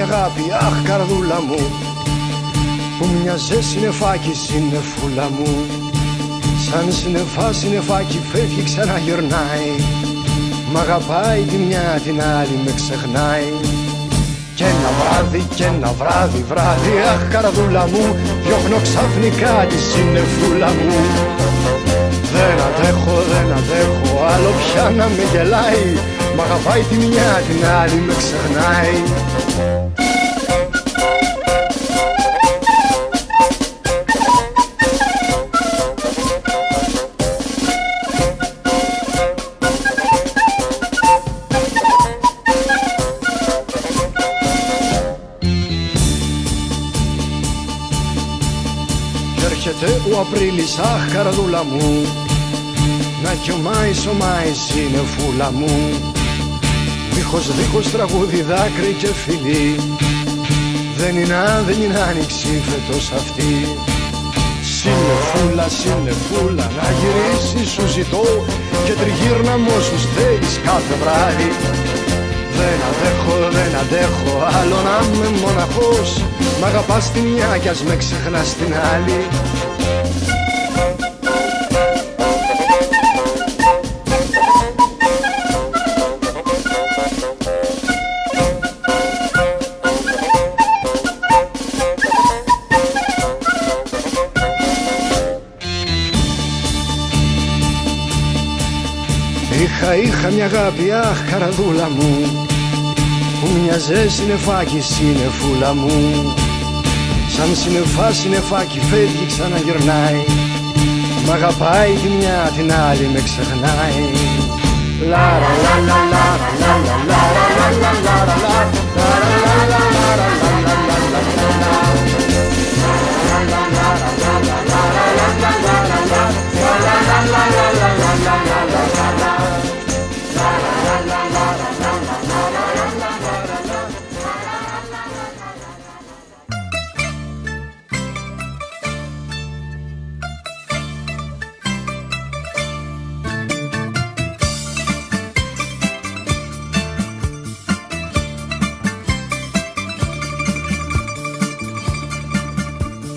αγάπη, αχ καρδούλα μου, που μοιάζε συννεφάκι συννεφούλα μου. Σαν συννεφάκι φεύγει ξαναγυρνάει, μ' αγαπάει τη μια την άλλη με ξεχνάει. Κι ένα βράδυ, αχ καρδούλα μου, διώχνω ξαφνικά τη συννεφούλα μου. Δεν αντέχω άλλο πια να με γελάει, μ' αγαπάει τη μια την άλλη με ξεχνάει. Έρχεται ο Απρίλης, αχ καρδούλα μου, να γιωμάει συννεφούλα μου. Δίχως τραγούδι, δάκρυ και φιλί, δεν είναι άνοιξη φέτος αυτή. Συννεφούλα, να γυρίσεις σου ζητώ, και τριγύρνα μ' όσους θέλεις κάθε βράδυ. Δεν αντέχω άλλο να είμαι μοναχός, μ' αγαπάς τη μια κι ας με ξεχνάς την άλλη. Είχα μια αγάπη, αχ καρδούλα μου, που μοιάζε συννεφάκι συννεφούλα μου. Σαν συννεφάκι φεύγει ξαναγυρνάει, μ' αγαπάει τη μια την άλλη με ξεχνάει.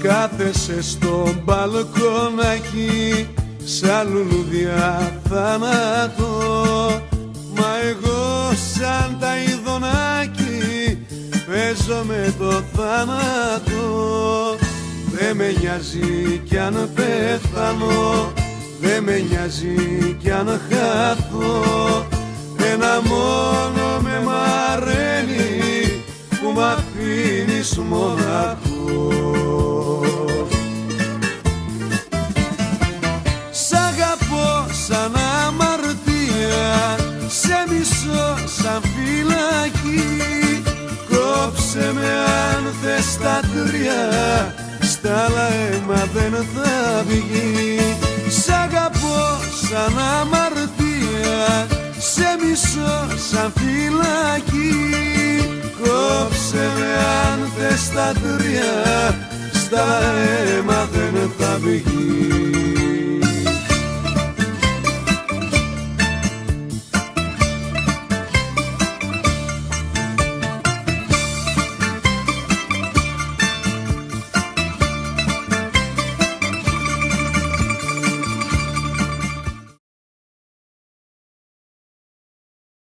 Κάθεσαι στο μπαλκονάκι σαν λουλούδια θάνατο, μα εγώ σαν τα ειδονάκι παίζω με το θάνατο. Δε με νοιάζει κι αν πεθάνω, δε με νοιάζει κι αν χαθώ. Ένα μόνο με μαραίνει που μ' αφήνεις μοναχό. Σ' αγαπώ σαν αμαρτία, σε μισώ σαν φυλακή. Κόψε με αν θες τα τρία, στα άλλα αίμα δεν θα βγει. Σ' αγαπώ σαν αμαρτία, σε μισώ σαν φυλακή. Κόψε με αν θες τα τρία, στα αίμα δεν θα βγει.